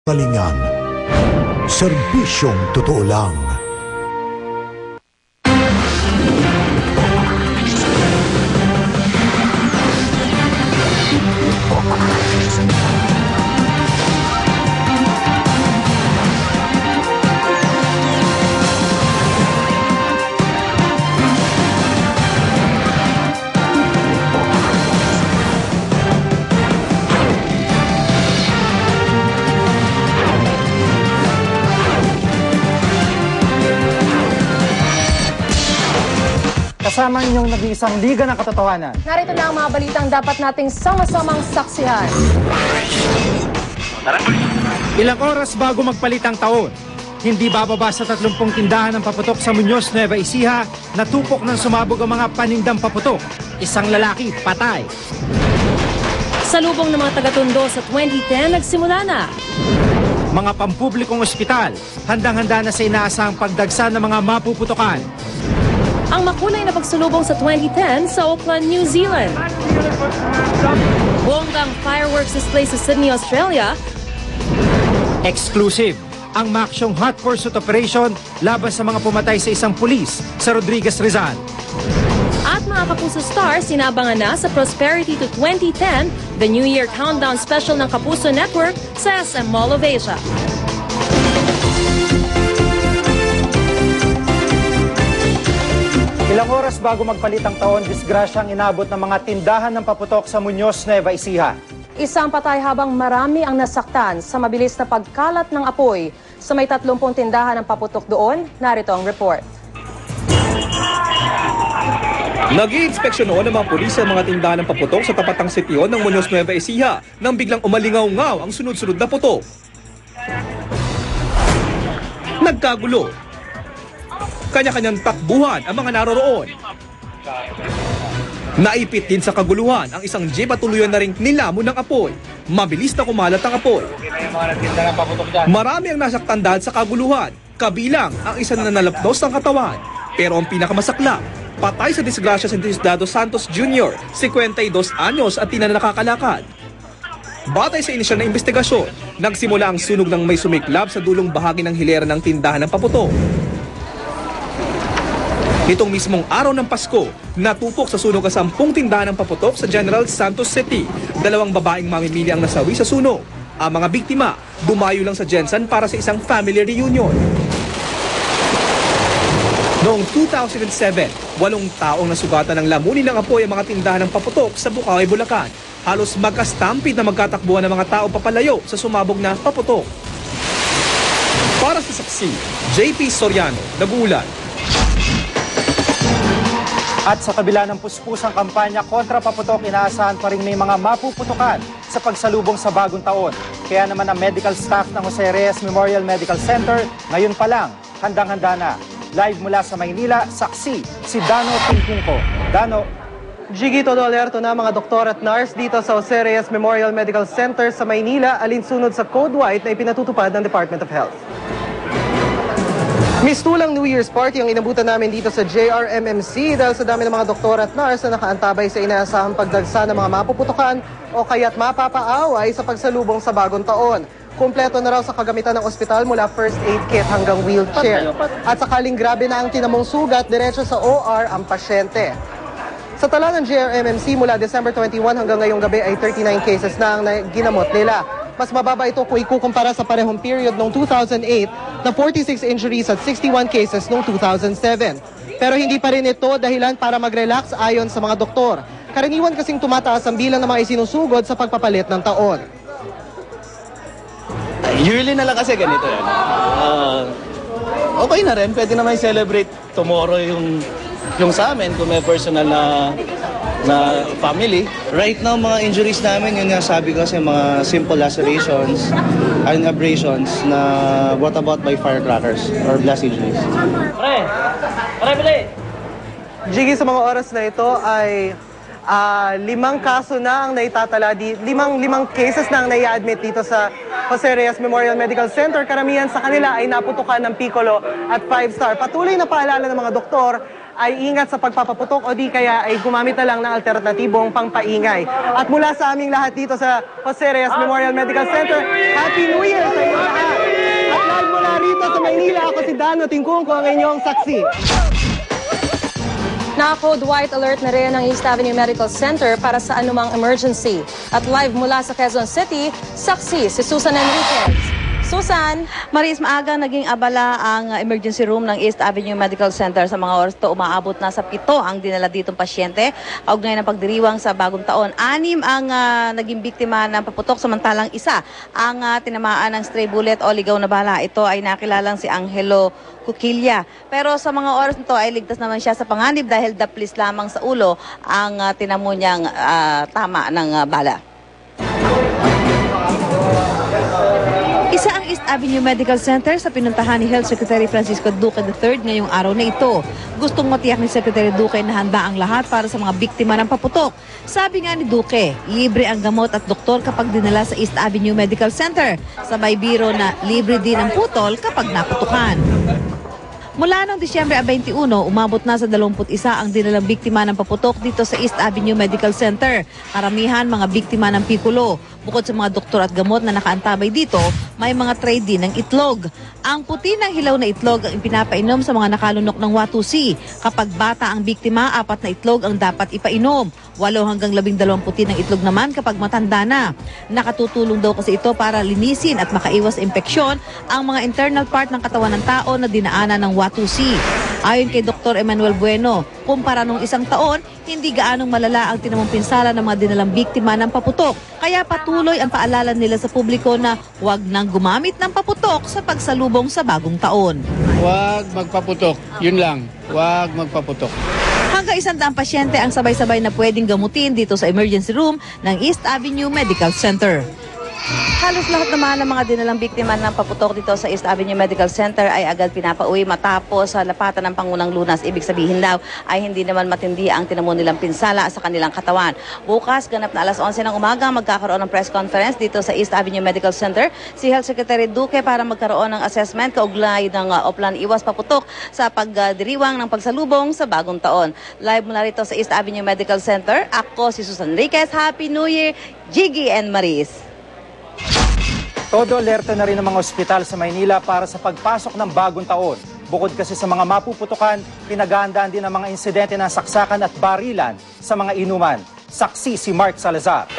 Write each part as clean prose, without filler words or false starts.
Kalingan. Serbisyong totoo lang. Kasama ninyong nag-iisang liga ng katotohanan. Narito na ang mga balitang dapat nating sama-samang saksihan. Ilang oras bago magpalit ang taon, hindi bababa sa 30 tindahan ng paputok sa Muñoz, Nueva Ecija, natupok ng sumabog ang mga panindang paputok. Isang lalaki, patay. Salubong ng mga taga-Tondo sa 2010, nagsimula na. Mga pampublikong ospital, handang-handa na sa inaasahang pagdagsa ng mga mapuputokan. Ang makulay na pagsulubong sa 2010 sa Auckland, New Zealand. Bonggang fireworks display sa Sydney, Australia. Exclusive, ang maaksyong hot pursuit operation laban sa mga pumatay sa isang pulis sa Rodriguez, Rizal. At mga Kapuso Stars, sinabangan na sa Prosperity to 2010, the New Year Countdown Special ng Kapuso Network sa SM Mall of Asia. Ilang oras bago magpalit ang taon, disgrasyang inabot ng mga tindahan ng paputok sa Muñoz, Nueva Ecija. Isang patay habang marami ang nasaktan sa mabilis na pagkalat ng apoy. Sa may 30 tindahan ng paputok doon, narito ang report. Nag-i-inspeksyon noon ng mga pulis sa mga tindahan ng paputok sa tapatang sityon ng Muñoz, Nueva Ecija nang biglang umalingaw-ngaw ang sunod-sunod na putok. Nagkagulo. Kanya-kanyang takbuhan ang mga naroroon. Naipit din sa kaguluhan ang isang jeep at tuluyan na ring nilamon ng apoy. Mabilis na kumalat ang apoy. Marami ang nasaktan dahil sa kaguluhan, kabilang ang isa na nalapnos ng katawan. Pero ang pinakamasaklap, patay sa disgrasya si Diosdado Santos Jr., 52 anyos at di na nakakalakad. Batay sa inisyal na investigasyon, nagsimula ang sunog ng may sumiklab sa dulong bahagi ng hilera ng tindahan ng paputok. Nitong mismong araw ng Pasko, natupok sa sunog ang 10 tindahan ng paputok sa General Santos City. 2 babaeng mamimili ang nasawi sa sunog. Ang mga biktima, dumayo lang sa Jensen para sa isang family reunion. Noong 2007, 8 taong nasugatan ng lamunin ng apoy ang mga tindahan ng paputok sa Bukawi, Bulacan. Halos magkastampid na magkatakbuhan ng mga tao papalayo sa sumabog na paputok. Para sa saksi, JP Soriano, nag-uulat. At sa kabila ng puspusang kampanya kontra paputok, inaasahan pa rin may mga mapuputukan sa pagsalubong sa bagong taon. Kaya naman ang medical staff ng Jose Reyes Memorial Medical Center, ngayon pa lang, handang-handa na. Live mula sa Maynila, saksi si Dano Tingkungko. Dano. Jiggy, todo alerto na mga doktor at nurse dito sa Jose Reyes Memorial Medical Center sa Maynila, alinsunod sa Code White na ipinatutupad ng Department of Health. Mistulang New Year's party ang inabutan namin dito sa JRMMC dahil sa dami ng mga doktor at nurse na nakaantabay sa inaasahang pagdagsa ng mga mapuputukan o kaya't mapapaaway sa pagsalubong sa bagong taon. Kumpleto na raw sa kagamitan ng ospital mula first aid kit hanggang wheelchair. At sakaling grabe na ang tinamong sugat, diretso sa OR ang pasyente. Sa tala ng JRMMC mula December 21 hanggang ngayong gabi ay 39 cases na ang ginamot nila. Mas mababa ito kung ikukumpara sa parehong period noong 2008 na 46 injuries at 61 cases noong 2007. Pero hindi pa rin ito dahilan para mag-relax ayon sa mga doktor. Karaniwan kasing tumataas ang bilang ng mga isinusugod sa pagpapalit ng taon. Yearly na lang kasi ganito yan. Okay na rin, pwede naman celebrate tomorrow yung sa amin kung may personal na family. Right now, mga injuries namin, yun nga sabi ko kasi mga simple lacerations and abrasions na brought about by firecrackers or blast injuries. Jiggy, sa mga oras na ito ay 5 kaso na ang naitatala, 5 cases na ang nai-admit dito sa Jose Reyes Memorial Medical Center. Karamihan sa kanila ay naputukan ng Piccolo at 5-star. Patuloy na paalala ng mga doktor ay ingat sa pagpapaputok o di kaya ay gumamit na lang ng alternatibong pangpaingay. At mula sa aming lahat dito sa Jose Reyes Memorial Medical Center, Happy New Year sa inyo! Dan Otingkung ko ang inyong saksi. Naka-code white alert na rin ang East Avenue Medical Center para sa anumang emergency. At live mula sa Quezon City, saksi si Susan Enriquez. Susan! Maris, maaga naging abala ang emergency room ng East Avenue Medical Center. Sa mga oras to, umaabot na sa 7 ang dinala ditong pasyente. Kaugnay ng pagdiriwang sa bagong taon. 6 ang naging biktima ng paputok, samantalang isa ang tinamaan ng stray bullet o ligaw na bala. Ito ay nakilalang si Angelo Cuquilla. Pero sa mga oras nito ay ligtas naman siya sa panganib dahil daplis lamang sa ulo ang tinamo niyang tama ng bala. Isa ang East Avenue Medical Center sa pinuntahan ni Health Secretary Francisco Duque III ngayong araw na ito. Gustong matiyak ni Secretary Duque na handa ang lahat para sa mga biktima ng paputok. Sabi nga ni Duque, libre ang gamot at doktor kapag dinala sa East Avenue Medical Center. Sabay biro na libre din ang putol kapag naputukan. Mula noong Disyembre 21, umabot na sa 21 ang dinalang biktima ng paputok dito sa East Avenue Medical Center. Karamihan mga biktima ng pikulo. Bukod sa mga doktor at gamot na nakaantabay dito, may mga tray din ng itlog. Ang puti ng hilaw na itlog ang ipinapainom sa mga nakalunok ng watusi. Kapag bata ang biktima, 4 na itlog ang dapat ipainom. 8 hanggang 12 puti ng itlog naman kapag matanda na. Nakatutulong daw kasi ito para linisin at makaiwas impeksyon ang mga internal part ng katawan ng tao na dinaanan ng watusi. Ayon kay Dr. Emmanuel Bueno, kumpara nung 1 taon, hindi gaanong malala ang tinamong pinsala ng mga dinalang biktima ng paputok. Kaya patuloy ang paalala nila sa publiko na huwag nang gumamit ng paputok sa pagsalubong sa bagong taon. Huwag magpaputok. Yun lang. Huwag magpaputok. Hanggang 100 pasyente ang sabay-sabay na pwedeng gamutin dito sa emergency room ng East Avenue Medical Center. Halos lahat naman ng mga dinalang biktima ng paputok dito sa East Avenue Medical Center ay agad pinapauwi matapos sa lapatan ng Pangunang Lunas. Ibig sabihin daw ay hindi naman matindi ang tinamo nilang pinsala sa kanilang katawan. Bukas, ganap na 11:00 ng umaga, magkakaroon ng press conference dito sa East Avenue Medical Center si Health Secretary Duque para magkaroon ng assessment kaugnay ng oplan iwas paputok sa pagdiriwang ng pagsalubong sa bagong taon. Live mula rito sa East Avenue Medical Center, ako si Susan Enriquez. Happy New Year, Jiggy and Maris. Todo alerto na rin ang mga ospital sa Maynila para sa pagpasok ng bagong taon. Bukod kasi sa mga mapuputukan, pinaghahandaan din ang mga insidente ng saksakan at barilan sa mga inuman. Saksi si Mark Salazar.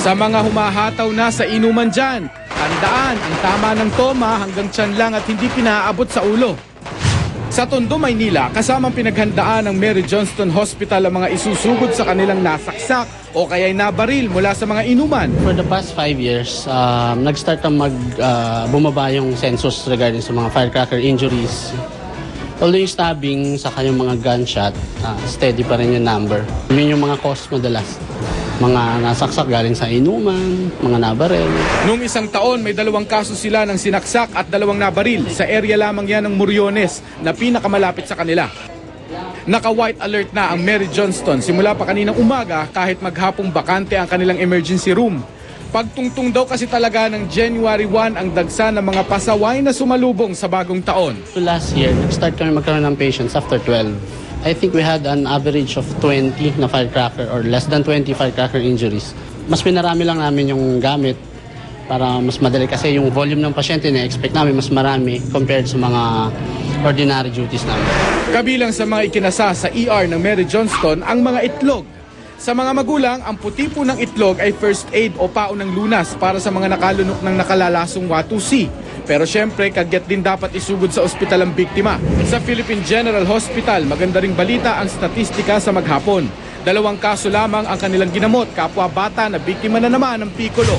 Sa mga humahataw na sa inuman dyan, tandaan ang tama ng toma hanggang tiyan lang at hindi pinaabot sa ulo. Sa Tondo, Maynila, kasamang pinaghandaan ng Mary Johnston Hospital ang mga isusugod sa kanilang nasaksak o kaya'y nabaril mula sa mga inuman. For the past 5 years, nag-start na bumaba yung census regarding sa mga firecracker injuries. Although yung stabbing sa kanyang mga gunshot, steady pa rin yung number. Yun yung mga cause madalas. Mga nasaksak galing sa inuman, mga nabaril. Noong 1 taon, may 2 kaso sila ng sinaksak at 2 nabaril. Sa area lamang yan ng Moriones na pinakamalapit sa kanila. Naka-white alert na ang Mary Johnston simula pa kaninang umaga kahit maghapong bakante ang kanilang emergency room. Pagtungtong daw kasi talaga ng January 1 ang dagsa ng mga pasaway na sumalubong sa bagong taon. Last year, nag-start kami magkaroon ng patients after 12. I think we had an average of 20 na firecracker or less than 20 firecracker injuries. Mas pinarami lang namin yung gamit para mas madali kasi yung volume ng pasyente na expect namin mas marami compared sa mga ordinary duties namin. Kabilang sa mga ikinasa sa ER ng Mary Johnston ang mga itlog. Sa mga magulang, ang puti po ng itlog ay first aid o paon ng lunas para sa mga nakalunok ng nakalalasong watusi. Pero syempre, kagyat din dapat isugod sa ospital ang biktima. Sa Philippine General Hospital, maganda ring balita ang statistika sa maghapon. 2 kaso lamang ang kanilang ginamot, kapwa bata na biktima na naman ng pikolo.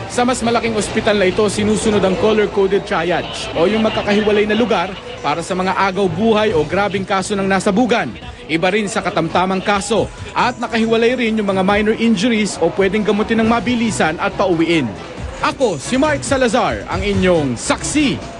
Sa mas malaking ospital na ito, sinusunod ang color-coded triage o yung magkakahiwalay na lugar para sa mga agaw buhay o grabing kaso ng nasabugan. Iba rin sa katamtamang kaso at nakahiwalay rin yung mga minor injuries o pwedeng gamutin ng mabilisan at pauwiin. Ako, si Mark Salazar, ang inyong saksi.